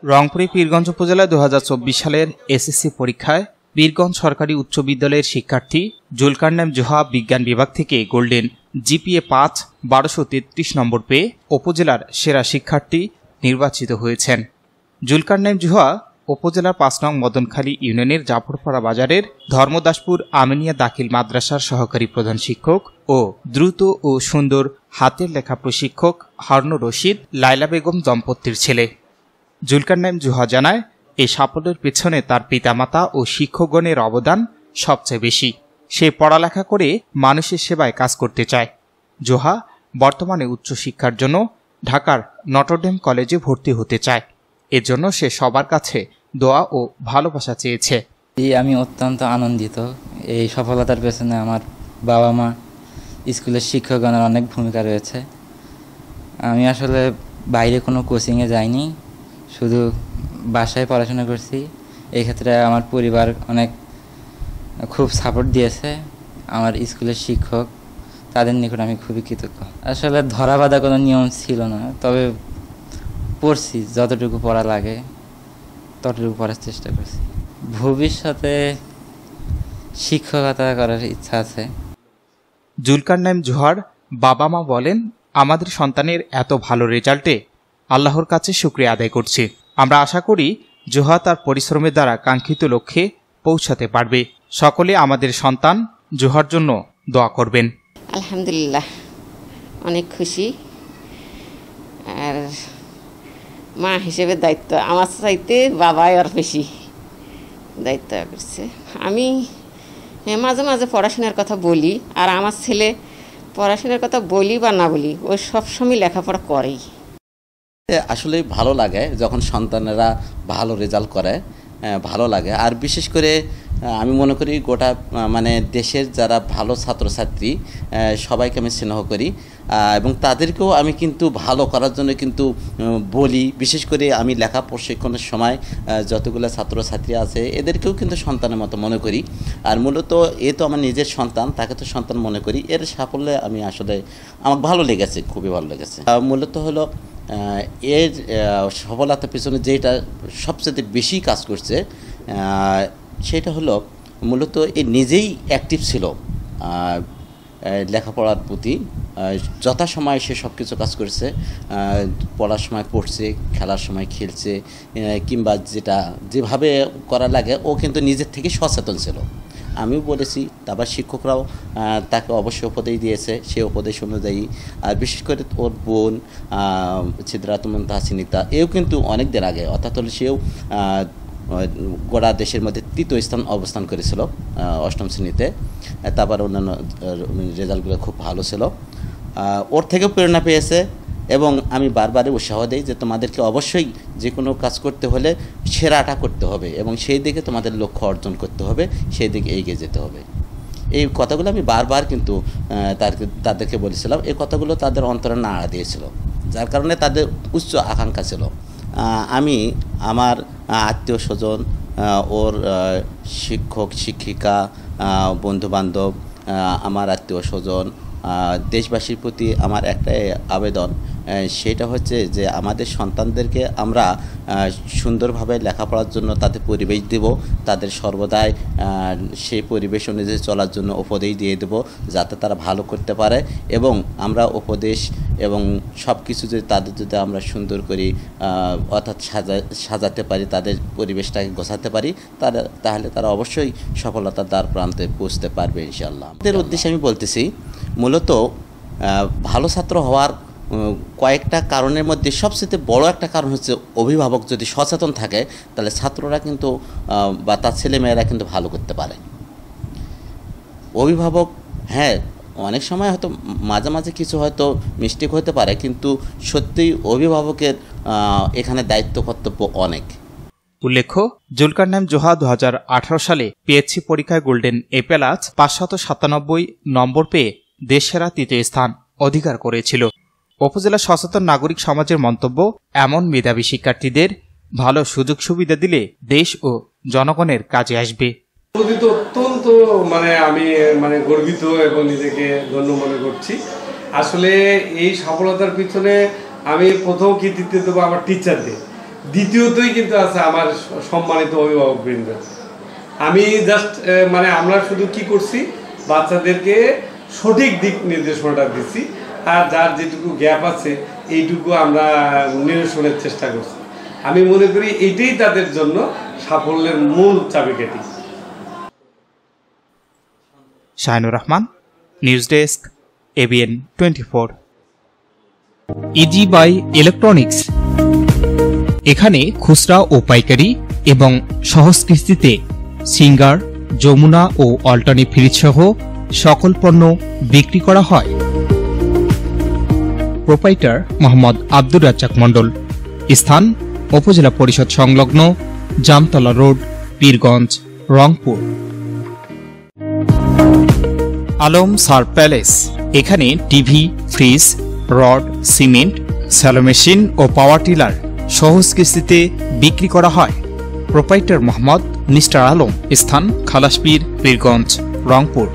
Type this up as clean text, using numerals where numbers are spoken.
রংপুরে পীরগঞ্জ উপজেলায় ২০২৪ সালের এসএসসি পরীক্ষায় পীরগঞ্জ সরকারি উচ্চ বিদ্যালয়ের শিক্ষার্থী জুলকারনাইম জোহা বিজ্ঞান বিভাগ থেকে গোল্ডেন জিপিএ ৫ ১২৩৩ নম্বর পেয়ে উপজেলার সেরা শিক্ষার্থী নির্বাচিত হয়েছেন। জুলকারনাইম জোহা উপজেলার ৫ নং মদনখালী ইউনিয়নের জাফরপাড়া বাজারের ধর্মদাসপুর আমিনিয়া দাখিল মাদ্রাসার সহকারী প্রধান শিক্ষক ও দ্রুত ও সুন্দর হাতের লেখা প্রশিক্ষক হারুনুর রশিদ লায়লা বেগম দম্পতির ছেলে। জুলকারনাইম জোহা জানায়, এই সাফল্যের পেছনে তার পিতামাতা ও শিক্ষকগণের অবদান সবচেয়ে বেশি। সে পড়ালেখা করে মানুষের সেবায় কাজ করতে চায়। জোহা বর্তমানে উচ্চশিক্ষার জন্য ঢাকার নটরডেম কলেজে ভর্তি হতে চায়। এর জন্য সে সবার কাছে দোয়া ও ভালোবাসা চেয়েছে। আমি অত্যন্ত আনন্দিত। এই সফলতার পেছনে আমার বাবা মা, স্কুলের শিক্ষকগণের অনেক ভূমিকা রয়েছে। আমি আসলে বাইরে কোনো কোচিংয়ে যাইনি, শুধু বাসায় পড়াশোনা করছি। এই ক্ষেত্রে আমার পরিবার খুব সাপোর্ট দিয়েছে। আমার স্কুলের শিক্ষক, তাদের নিকট আমি খুবই কৃতজ্ঞ। আসলে ধরা বাঁধা কোনো নিয়ম ছিল না, তবে পড়ছি, যতটুকু পড়া লাগে ততটুকু পড়ার চেষ্টা করছি। ভবিষ্যতে শিক্ষকতা করার ইচ্ছা আছে। জুলকারনাইম জোহার বাবা মা বলেন, আমাদের সন্তানের এত ভালো রেজাল্টে আল্লাহর কাছে শুকরিয়া আদায় করছি। আমরা আশা করি জোহা তার পরিশ্রমের দ্বারা কাঙ্ক্ষিত লক্ষ্যে পৌঁছাতে পারবে। সকলে আমাদের সন্তান জোহার জন্য দোয়া করবেন। আলহামদুলিল্লাহ, অনেক খুশি। আর মা হিসেবে দায়িত্ব আমার চাইতে বাবাই আর বেশি দায়িত্ব করছে। আমি মাঝে মাঝে পড়াশোনার কথা বলি, আর আমার ছেলে পড়াশোনার কথা বলি বা না বলি, ও সবসময় লেখাপড়া করেই। আসলে ভালো লাগে যখন সন্তানেরা ভালো রেজাল্ট করে, ভালো লাগে। আর বিশেষ করে আমি মনে করি গোটা দেশের যারা ভালো ছাত্রছাত্রী সবাইকে আমি স্নেহ করি, এবং তাদেরকেও আমি কিন্তু ভালো করার জন্য কিন্তু বলি। বিশেষ করে আমি লেখা প্রশিক্ষণের সময় যতগুলো ছাত্রছাত্রী আছে এদেরকেও কিন্তু সন্তানের মতো মনে করি। আর মূলত এ তো আমার নিজের সন্তান, তাকে তো সন্তান মনে করি। এর সাফল্যে আমি আসলে আমার ভালো লেগেছে, খুবই ভালো লেগেছে। মূলত হলো এর সফলতার পিছনে যেটা সবচেয়ে বেশি কাজ করছে সেটা হলো মূলত এ নিজেই অ্যাক্টিভ ছিল লেখাপড়ার প্রতি। যথাসময়ে সে সব কিছু কাজ করছে, পড়ার সময় পড়ছে, খেলার সময় খেলছে, কিংবা যেভাবে করা লাগে ও কিন্তু নিজের থেকে সচেতন ছিল। আমিও বলেছি, তারপর শিক্ষকরাও তাকে অবশ্যই উপদেশ দিয়েছে, সে উপদেশ অনুযায়ী। আর বিশেষ করে ওর বোন সিদ্ধাতুল তাহসিনিতা, এও কিন্তু অনেক দিন আগে, অর্থাৎ সেও গোটা দেশের মধ্যে ৩য় স্থান অবস্থান করেছিল ৮ম শ্রেণীতে। তারপর অন্যান্য রেজাল্টগুলো খুব ভালো ছিল। ওর থেকেও প্রেরণা পেয়েছে, এবং আমি বারবারই উৎসাহ দিই যে তোমাদেরকে অবশ্যই যে কোনো কাজ করতে হলে সেরাটা করতে হবে, এবং সেই দিকে তোমাদের লক্ষ্য অর্জন করতে হবে, সেই দিকে এগিয়ে যেতে হবে। এই কথাগুলো আমি বারবার কিন্তু তাদেরকে বলেছিলাম। এই কথাগুলো তাদের অন্তরে নাড়া দিয়েছিল, যার কারণে তাদের উচ্চ আকাঙ্ক্ষা ছিল। আমি আমার আত্মীয় স্বজন, ওর শিক্ষক শিক্ষিকা, বন্ধুবান্ধব, আমার আত্মীয় স্বজন, দেশবাসীর প্রতি আমার একটাই আবেদন, সেটা হচ্ছে যে আমাদের সন্তানদেরকে আমরা সুন্দরভাবে লেখাপড়ার জন্য তাদের পরিবেশ দেব, তাদের সর্বদাই সেই পরিবেশ অনুযায়ী চলার জন্য উপদেশ দিয়ে দেব, যাতে তারা ভালো করতে পারে। এবং আমরা উপদেশ এবং সব কিছু যদি আমরা সুন্দর করি, অর্থাৎ সাজাতে পারি, তাদের পরিবেশটাকে গোছাতে পারি, তাহলে তারা অবশ্যই সফলতার দ্বার প্রান্তে পৌঁছতে পারবে ইনশাআল্লাহ। এদের উদ্দেশ্যে আমি বলতেছি, মূলত ভালো ছাত্র হওয়ার কয়েকটা কারণের মধ্যে সবচেয়ে বড় একটা কারণ হচ্ছে অভিভাবক যদি সচেতন থাকে, তাহলে ছাত্ররা কিন্তু বা তার ছেলেমেয়েরা কিন্তু ভালো করতে পারে। অভিভাবক, হ্যাঁ, অনেক সময় হয়তো মাঝে মাঝে কিছু হয়তো মিস্টেক হতে পারে, কিন্তু সত্যিই অভিভাবকের এখানে দায়িত্ব কর্তব্য অনেক। উল্লেখ্য, জুলকারনাইম জোহা ২০১৮ সালে পিএইচসি পরীক্ষায় গোল্ডেন A+ ৫৯৭ নম্বর পেয়ে দেশসেরা ৩য় স্থান অধিকার করেছিল। উপজেলা সচেতন নাগরিক সমাজের মন্তব্য, এমন মেধাবী শিক্ষার্থীদের ভালো সুযোগ সুবিধা দিলে দেশ ও জনগণের কাজে আসবে। অত্যন্ত আমি গর্বিত এবং নিজেকে ধন্য মনে করছি। আসলে এই সফলতার পিছনে আমি প্রথম কৃতিত্ব দেবো আমার টিচারদের, দ্বিতীয়তই কিন্তু আছে আমার সম্মানিত অভিভাবকবৃন্দ। আমি জাস্ট মানে আমরা শুধু কি করছি, বাচ্চাদেরকে সঠিক দিক নির্দেশনাটা দিচ্ছি, আর যার যেটুকু গ্যাপ আছে এইটুকু আমরা নিরসনের চেষ্টা করছি। আমি মনে করি এইটাই তাদের জন্য সাফল্যের মূল চাবিকাঠি। Shahinur Rahman, news desk, ABN 24। Easy buy electronics, এখানে খুচরা ও পাইকারি এবং সহজ কিস্তিতে সিঙ্গার, যমুনা ও অল্টারনেটিভ ফ্রিজ সহ সকল পণ্য বিক্রি করা হয়। প্রোপাইটার মোহাম্মদ আব্দুর রাজ্জাক মণ্ডল। স্থান উপজেলা পরিষদ সংলগ্ন, জামতলা রোড, পীরগঞ্জ, রংপুর। আলম সার প্যালেস, এখানে TV, fridge, rod, cement, shallow machine ও পাওয়ার টিলার সহজ কিস্তিতে বিক্রি করা হয়। Proprietor Mohammad mister Alam. স্থান খালাসপীর, পীরগঞ্জ, রংপুর।